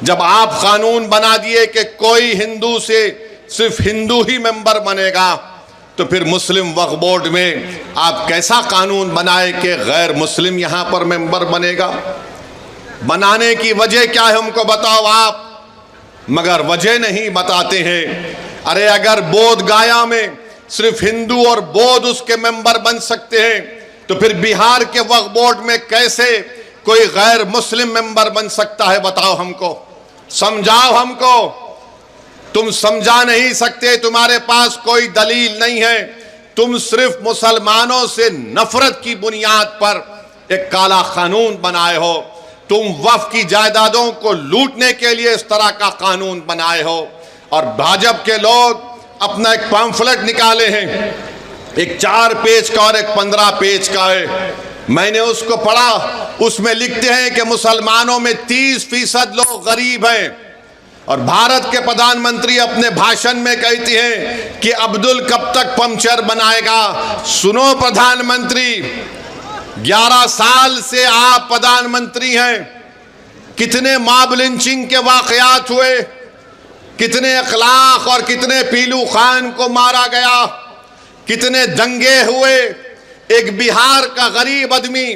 जब आप कानून बना दिए कि कोई हिंदू से सिर्फ हिंदू ही मेंबर बनेगा, तो फिर मुस्लिम वक्फ बोर्ड में आप कैसा कानून बनाए कि गैर मुस्लिम यहां पर मेंबर बनेगा? बनाने की वजह क्या है हमको बताओ आप, मगर वजह नहीं बताते हैं। अरे अगर बोध गया में सिर्फ हिंदू और बौद्ध उसके मेंबर बन सकते हैं, तो फिर बिहार के वक्फ बोर्ड में कैसे कोई गैर मुस्लिम मेंबर बन सकता है? बताओ हमको, समझाओ हमको। तुम समझा नहीं सकते, तुम्हारे पास कोई दलील नहीं है। तुम सिर्फ मुसलमानों से नफरत की बुनियाद पर एक काला कानून बनाए हो। तुम वक्फ की जायदादों को लूटने के लिए इस तरह का कानून बनाए हो। और भाजपा के लोग अपना एक पैम्फलेट निकाले हैं, एक 4 पेज का और एक 15 पेज का है। मैंने उसको पढ़ा, उसमें लिखते हैं कि मुसलमानों में 30% लोग गरीब हैं। और भारत के प्रधानमंत्री अपने भाषण में कहती हैं कि अब्दुल कब तक पंक्चर बनाएगा। सुनो प्रधानमंत्री, 11 साल से आप प्रधानमंत्री हैं, कितने मॉब लिंचिंग के वाकयात हुए, कितने अखलाक और कितने पीलू खान को मारा गया, कितने दंगे हुए। एक बिहार का गरीब आदमी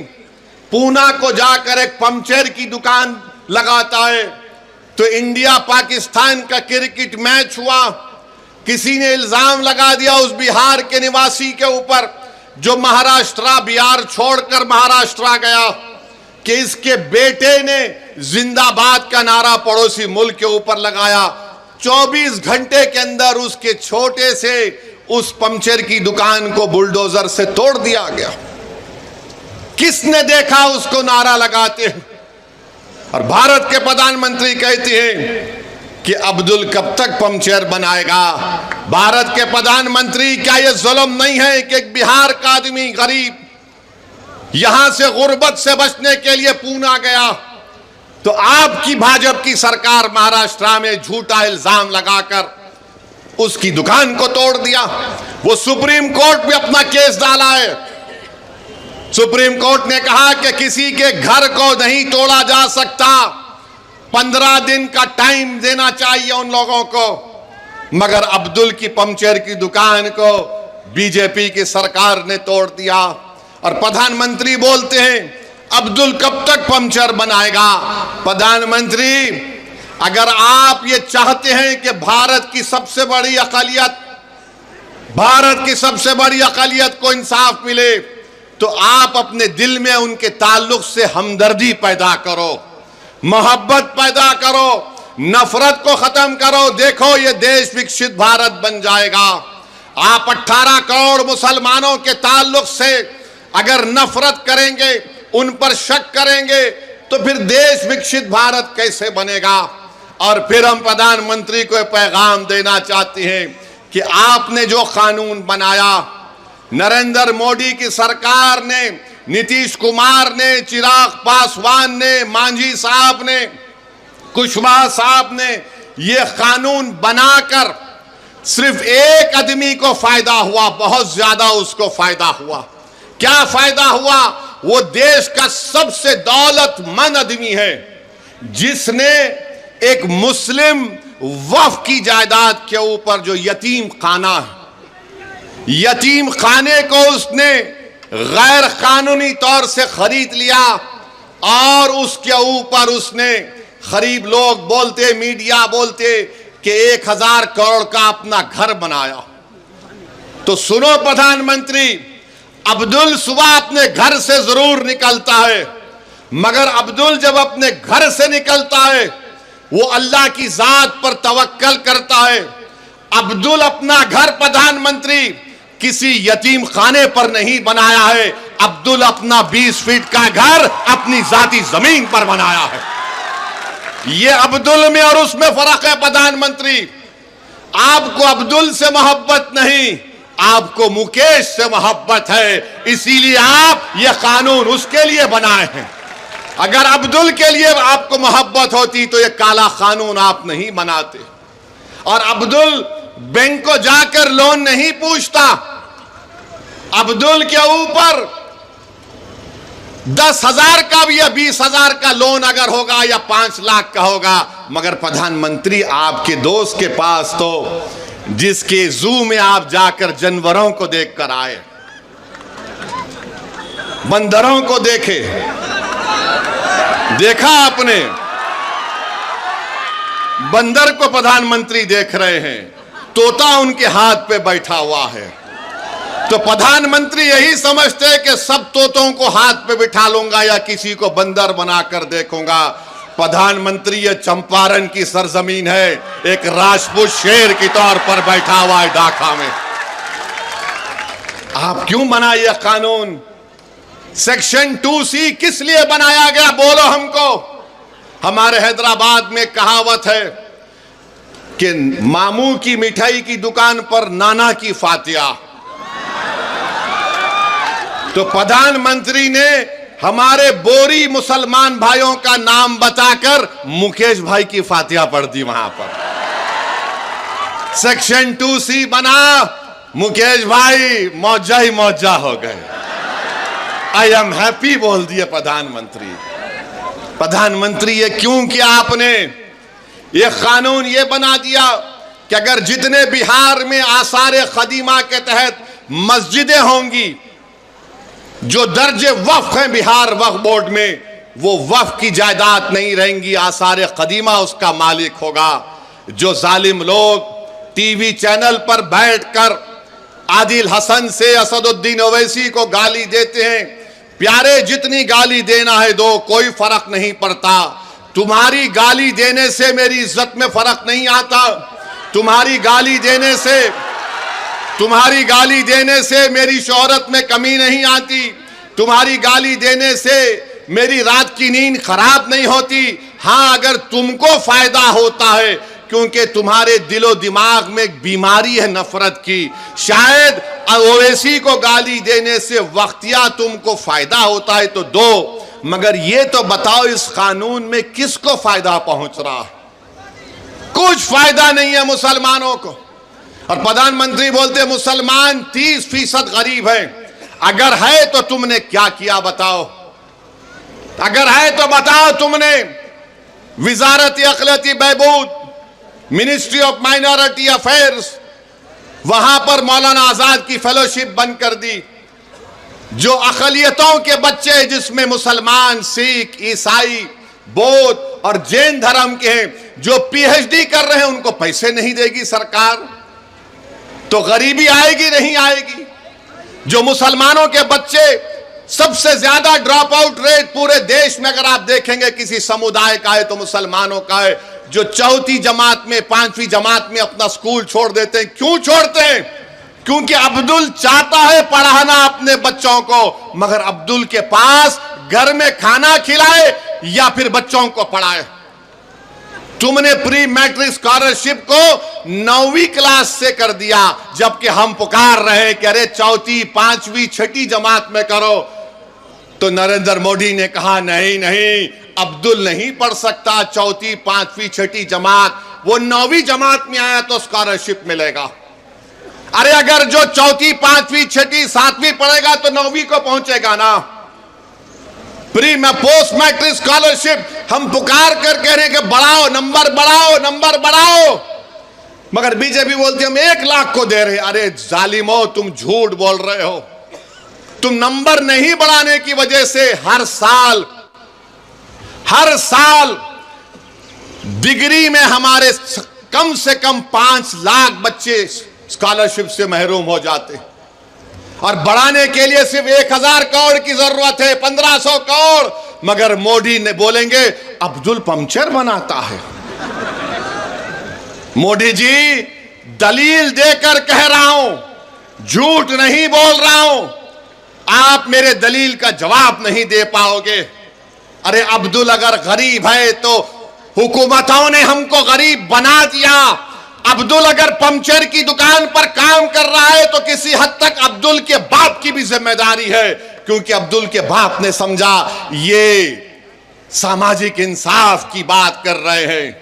पूना को जाकर एक पंक्चर की दुकान लगाता है, तो इंडिया पाकिस्तान का क्रिकेट मैच हुआ, किसी ने इल्जाम लगा दिया उस बिहार के निवासी के ऊपर जो महाराष्ट्र बिहार छोड़कर महाराष्ट्र गया, कि इसके बेटे ने जिंदाबाद का नारा पड़ोसी मुल्क के ऊपर लगाया। 24 घंटे के अंदर उसके छोटे से उस पंक्चर की दुकान को बुलडोजर से तोड़ दिया गया। किसने देखा उसको नारा लगाते हैं? और भारत के प्रधानमंत्री कहते हैं कि अब्दुल कब तक पंक्चर बनाएगा। भारत के प्रधानमंत्री, क्या यह जुल्म नहीं है कि एक बिहार का आदमी गरीब यहां से गुर्बत से बचने के लिए पूना गया, तो आपकी भाजपा की सरकार महाराष्ट्र में झूठा इल्जाम लगाकर उसकी दुकान को तोड़ दिया। वो सुप्रीम कोर्ट में अपना केस डाला है। सुप्रीम कोर्ट ने कहा कि किसी के घर को नहीं तोड़ा जा सकता, 15 दिन का टाइम देना चाहिए उन लोगों को। मगर अब्दुल की पंक्चर की दुकान को बीजेपी की सरकार ने तोड़ दिया। और प्रधानमंत्री बोलते हैं अब्दुल कब तक पंक्चर बनाएगा। प्रधानमंत्री, अगर आप ये चाहते हैं कि भारत की सबसे बड़ी अक़लियत को इंसाफ मिले, तो आप अपने दिल में उनके ताल्लुक से हमदर्दी पैदा करो, मोहब्बत पैदा करो, नफरत को खत्म करो। देखो ये देश विकसित भारत बन जाएगा। आप 18 करोड़ मुसलमानों के ताल्लुक से अगर नफरत करेंगे, उन पर शक करेंगे, तो फिर देश विकसित भारत कैसे बनेगा? और फिर हम प्रधानमंत्री को पैगाम देना चाहते हैं कि आपने जो कानून बनाया, नरेंद्र मोदी की सरकार ने, नीतीश कुमार ने, चिराग पासवान ने, मांझी साहब ने, कुशवाहा साहब ने यह कानून बनाकर सिर्फ एक आदमी को फायदा हुआ, बहुत ज्यादा उसको फायदा हुआ। क्या फायदा हुआ? वो देश का सबसे दौलतमंद आदमी है जिसने एक मुस्लिम वक्फ की जायदाद के ऊपर जो यतीम खाना है, यतीम खाने को उसने गैर कानूनी तौर से खरीद लिया और उसके ऊपर उसने गरीब लोग बोलते, मीडिया बोलते कि 1000 करोड़ का अपना घर बनाया। तो सुनो प्रधानमंत्री, अब्दुल सुबह अपने घर से जरूर निकलता है, मगर अब्दुल जब अपने घर से निकलता है वो अल्लाह की जात पर तवक्कल करता है। अब्दुल अपना घर प्रधानमंत्री किसी यतीम खाने पर नहीं बनाया है, अब्दुल अपना 20 फीट का घर अपनी जाती जमीन पर बनाया है। ये अब्दुल में और उसमें फर्क है। प्रधानमंत्री, आपको अब्दुल से मोहब्बत नहीं, आपको मुकेश से मोहब्बत है, इसीलिए आप ये कानून उसके लिए बनाए हैं। अगर अब्दुल के लिए आपको मोहब्बत होती तो ये काला कानून आप नहीं बनाते। और अब्दुल बैंक को जाकर लोन नहीं पूछता। अब्दुल के ऊपर 10,000 का भी या 20,000 का लोन अगर होगा या 5 लाख का होगा, मगर प्रधानमंत्री आपके दोस्त के पास तो जिसके जू में आप जाकर जानवरों को देखकर आए, बंदरों को देखे, देखा आपने? बंदर को प्रधानमंत्री देख रहे हैं, तोता उनके हाथ पे बैठा हुआ है। तो प्रधानमंत्री यही समझते हैं कि सब तोतों को हाथ पे बिठा लूंगा या किसी को बंदर बनाकर देखूंगा। प्रधानमंत्री ये चंपारण की सरजमीन है, एक राजपूत शेर की तौर पर बैठा हुआ है ढाका में। आप क्यों बनाए ये कानून? सेक्शन 2C किस लिए बनाया गया, बोलो हमको। हमारे हैदराबाद में कहावत है कि मामू की मिठाई की दुकान पर नाना की फातिया। तो प्रधानमंत्री ने हमारे बोरी मुसलमान भाइयों का नाम बताकर मुकेश भाई की फातिहा पढ़ दी वहां पर। सेक्शन 2C बना, मुकेश भाई मौजा ही मौजा हो गए। आई एम हैप्पी बोल दिए प्रधानमंत्री। प्रधानमंत्री ये क्यों किया आपने? ये कानून ये बना दिया कि अगर जितने बिहार में आसार कदीमा के तहत मस्जिदें होंगी जो दर्जे वक्फ हैं बिहार वक्फ बोर्ड में, वो वक्फ की जायदाद नहीं रहेंगी, आसार कदीमा उसका मालिक होगा। जो जालिम लोग टीवी चैनल पर बैठकर आदिल हसन से असदुद्दीन ओवैसी को गाली देते हैं, प्यारे जितनी गाली देना है दो, कोई फर्क नहीं पड़ता। तुम्हारी गाली देने से मेरी इज्जत में फर्क नहीं आता, तुम्हारी गाली देने से मेरी शोहरत में कमी नहीं आती, तुम्हारी गाली देने से मेरी रात की नींद खराब नहीं होती। हाँ, अगर तुमको फायदा होता है क्योंकि तुम्हारे दिलो दिमाग में एक बीमारी है नफरत की, शायद ओवैसी को गाली देने से वक्तिया तुमको फायदा होता है तो दो, मगर ये तो बताओ इस कानून में किसको फायदा पहुंच रहा है? कुछ फायदा नहीं है मुसलमानों को। और प्रधानमंत्री बोलते मुसलमान 30% गरीब है। अगर है तो तुमने क्या किया बताओ? अगर है तो बताओ तुमने विजारत अक़लियती बहबूद, मिनिस्ट्री ऑफ माइनॉरिटी अफेयर्स, वहां पर मौलाना आजाद की फेलोशिप बंद कर दी। जो अक़लियतों के बच्चे जिसमें मुसलमान, सिख, ईसाई, बौद्ध और जैन धर्म के हैं, जो PhD कर रहे हैं, उनको पैसे नहीं देगी सरकार, तो गरीबी आएगी नहीं आएगी? जो मुसलमानों के बच्चे, सबसे ज्यादा ड्रॉप आउट रेट पूरे देश में अगर आप देखेंगे किसी समुदाय का है तो मुसलमानों का है। जो चौथी जमात में, 5वीं जमात में अपना स्कूल छोड़ देते हैं, क्यों छोड़ते हैं? क्योंकि अब्दुल चाहता है पढ़ाना अपने बच्चों को, मगर अब्दुल के पास घर में खाना खिलाए या फिर बच्चों को पढ़ाए। तुमने प्री मैट्रिक स्कॉलरशिप को 9वीं क्लास से कर दिया, जबकि हम पुकार रहे कि अरे चौथी, 5वीं, 6ठी जमात में करो। तो नरेंद्र मोदी ने कहा नहीं नहीं, अब्दुल नहीं पढ़ सकता चौथी, 5वीं, 6ठी जमात, वो 9वीं जमात में आया तो स्कॉलरशिप मिलेगा। अरे अगर जो चौथी, 5वीं, 6ठी, 7वीं पढ़ेगा तो 9वीं को पहुंचेगा ना। प्री में पोस्ट मैट्रिक स्कॉलरशिप हम पुकार कर कह रहे हैं कि बढ़ाओ, नंबर बढ़ाओ, नंबर बढ़ाओ, मगर बीजेपी बोलती हम 1 लाख को दे रहे। अरे जालिमो, तुम झूठ बोल रहे हो। तुम नंबर नहीं बढ़ाने की वजह से हर साल डिग्री में हमारे कम से कम 5 लाख बच्चे स्कॉलरशिप से महरूम हो जाते, और बढ़ाने के लिए सिर्फ 1000 करोड़ की जरूरत है, 1500 करोड़। मगर मोदी ने बोलेंगे अब्दुल पंचर बनाता है। मोदी जी, दलील देकर कह रहा हूं, झूठ नहीं बोल रहा हूं। आप मेरे दलील का जवाब नहीं दे पाओगे। अरे अब्दुल अगर गरीब है तो हुकूमतों ने हमको गरीब बना दिया। अब्दुल अगर पंचर की दुकान पर काम कर रहा है तो किसी हद तक अब्दुल के बाप की भी जिम्मेदारी है, क्योंकि अब्दुल के बाप ने समझा ये सामाजिक इंसाफ की बात कर रहे हैं,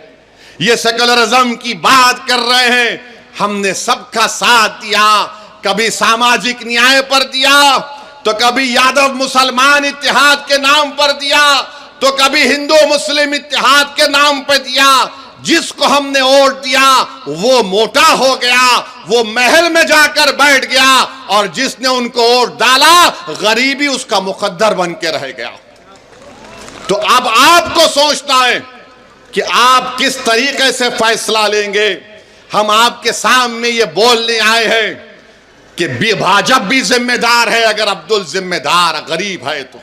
ये सेकुलरिज्म की बात कर रहे हैं। हमने सबका साथ दिया, कभी सामाजिक न्याय पर दिया, तो कभी यादव मुसलमान इत्तेहाद के नाम पर दिया, तो कभी हिंदू मुस्लिम इत्तेहाद के नाम पर दिया। जिसको हमने वोट दिया वो मोटा हो गया, वो महल में जाकर बैठ गया, और जिसने उनको वोट डाला गरीबी उसका मुकद्दर बन के रह गया। तो अब आपको सोचना है कि आप किस तरीके से फैसला लेंगे। हम आपके सामने ये बोलने आए हैं कि भाजपा भी जिम्मेदार है अगर अब्दुल जिम्मेदार गरीब है तो,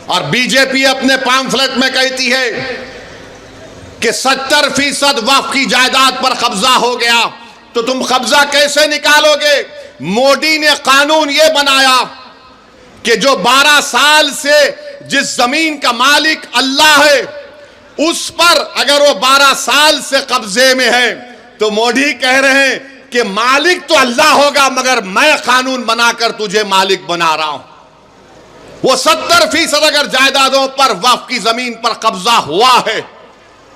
और बीजेपी अपने पैम्फलेट में कहती है कि 70% वक्फ की जायदाद पर कब्जा हो गया, तो तुम कब्जा कैसे निकालोगे? मोदी ने कानून यह बनाया कि जो 12 साल से जिस जमीन का मालिक अल्लाह है उस पर अगर वो 12 साल से कब्जे में है तो मोदी कह रहे हैं कि मालिक तो अल्लाह होगा मगर मैं कानून बनाकर तुझे मालिक बना रहा हूं। वो 70% अगर जायदादों पर वक्फ की जमीन पर कब्जा हुआ है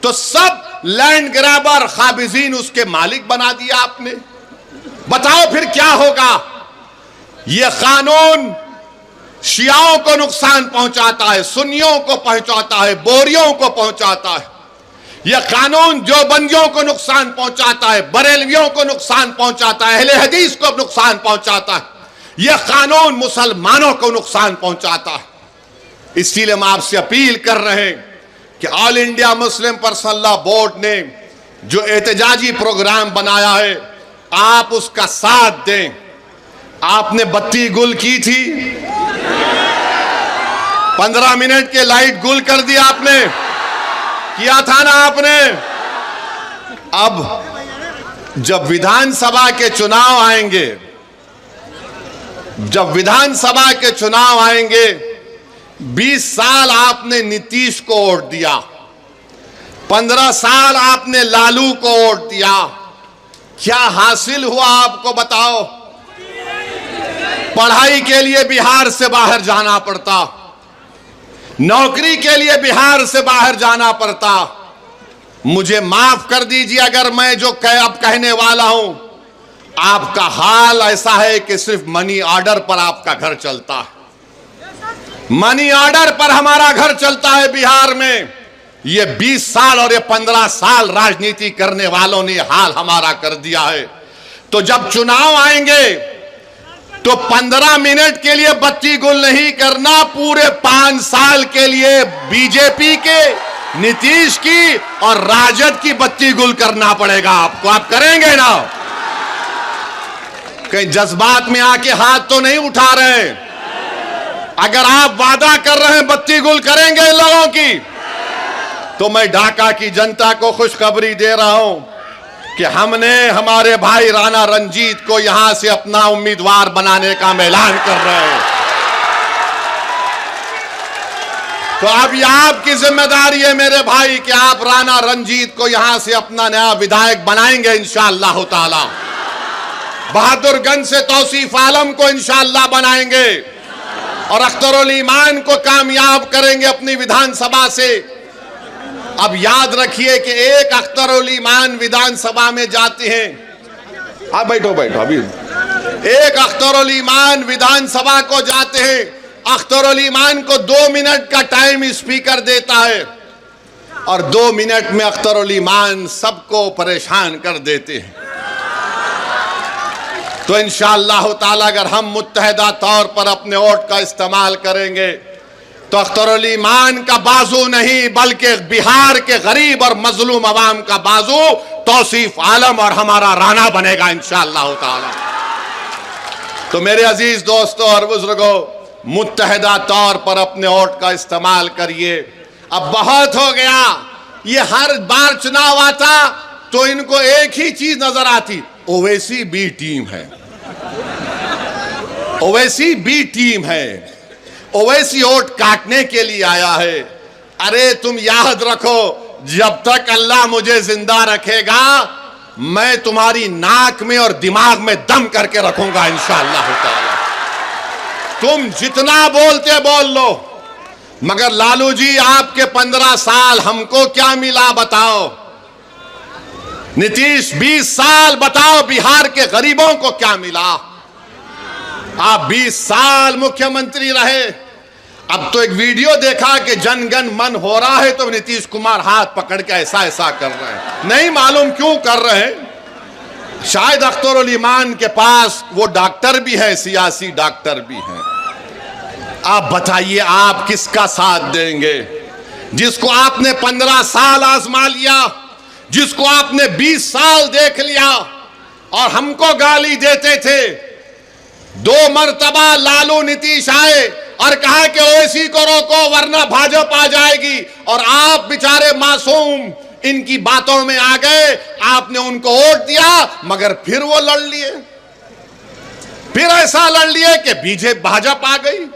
तो सब लैंड ग्रैबर काबिजीन उसके मालिक बना दिया आपने। बताओ फिर क्या होगा? यह कानून शियाओं को नुकसान पहुंचाता है, सुन्नियों को पहुंचाता है, बोरियों को पहुंचाता है। यह कानून देवबंदियों को नुकसान पहुंचाता है, बरेलवियों को नुकसान पहुंचाता है, अहले हदीस को नुकसान पहुंचाता है। यह कानून मुसलमानों को नुकसान पहुंचाता है। इसीलिए हम आपसे अपील कर रहे हैं कि all India Muslim personal law board ने जो एहतजाजी प्रोग्राम बनाया है आप उसका साथ दें। आपने बत्ती गुल की थी, 15 मिनट के लाइट गुल कर दी आपने, किया था ना आपने। अब जब विधानसभा के चुनाव आएंगे, जब विधानसभा के चुनाव आएंगे, 20 साल आपने नीतीश को वोट दिया, 15 साल आपने लालू को वोट दिया, क्या हासिल हुआ आपको बताओ? पढ़ाई के लिए बिहार से बाहर जाना पड़ता, नौकरी के लिए बिहार से बाहर जाना पड़ता। मुझे माफ कर दीजिए अगर मैं जो अब कहने वाला हूं, आपका हाल ऐसा है कि सिर्फ मनी ऑर्डर पर आपका घर चलता है। मनी ऑर्डर पर हमारा घर चलता है बिहार में। ये 20 साल और ये 15 साल राजनीति करने वालों ने हाल हमारा कर दिया है। तो जब चुनाव आएंगे तो 15 मिनट के लिए बत्ती गुल नहीं करना, पूरे 5 साल के लिए बीजेपी के, नीतीश की और राजद की बत्ती गुल करना पड़ेगा आपको। आप करेंगे ना? कहीं जज्बात में आके हाथ तो नहीं उठा रहे? अगर आप वादा कर रहे हैं बत्ती गुल करेंगे लोगों की, तो मैं ढाका की जनता को खुशखबरी दे रहा हूं कि हमने हमारे भाई राणा रंजीत को यहां से अपना उम्मीदवार बनाने का ऐलान कर रहे हैं। तो अब यह आपकी जिम्मेदारी है मेरे भाई कि आप राणा रंजीत को यहां से अपना नया विधायक बनाएंगे इंशाअल्लाह ताला। बहादुरगंज से तौसीफ आलम को इंशाअल्लाह बनाएंगे और अख्तरुल ईमान को कामयाब करेंगे अपनी विधानसभा से। अब याद रखिए कि एक अख्तरुल ईमान विधानसभा में जाते हैं। आप बैठो बैठो अभी। एक अख्तरुल ईमान विधानसभा को जाते हैं, अख्तरुल ईमान को 2 मिनट का टाइम स्पीकर देता है और 2 मिनट में अख्तरुल ईमान सबको परेशान कर देते हैं। तो इंशाअल्लाह ताला अगर हम मुत्तहदा तौर पर अपने वोट का इस्तेमाल करेंगे तो अख्तरुल ईमान का बाजू नहीं बल्कि बिहार के गरीब और मजलूम अवाम का बाजू तौसीफ आलम और हमारा राणा बनेगा इंशाअल्लाह ताला। तो मेरे अजीज दोस्तों और बुजुर्गों, मुत्तहदा तौर पर अपने वोट का इस्तेमाल करिए। अब बहुत हो गया, ये हर बार चुनाव आता तो इनको एक ही चीज नजर आती, ओवैसी बी टीम है, ओवैसी बी टीम है, ओवैसी वोट काटने के लिए आया है। अरे तुम याद रखो, जब तक अल्लाह मुझे जिंदा रखेगा मैं तुम्हारी नाक में और दिमाग में दम करके रखूंगा इंशाअल्लाह ताला। तुम जितना बोलते बोल लो, मगर लालू जी आपके 15 साल हमको क्या मिला बताओ? नीतीश 20 साल बताओ बिहार के गरीबों को क्या मिला? आप 20 साल मुख्यमंत्री रहे, अब तो एक वीडियो देखा कि जनगण मन हो रहा है तो नीतीश कुमार हाथ पकड़ के ऐसा ऐसा कर रहे हैं, नहीं मालूम क्यों कर रहे हैं। शायद अख्तरुल ईमान के पास वो डॉक्टर भी है, सियासी डॉक्टर भी है। आप बताइए आप किसका साथ देंगे? जिसको आपने 15 साल आजमा लिया, जिसको आपने 20 साल देख लिया और हमको गाली देते थे। 2 मरतबा लालू नीतीश आए और कहा कि ओवैसी को रोको वरना भाजपा आ जाएगी, और आप बेचारे मासूम इनकी बातों में आ गए। आपने उनको वोट दिया मगर फिर वो लड़ लिए, फिर ऐसा लड़ लिए कि बीजेपी भाजपा आ गई।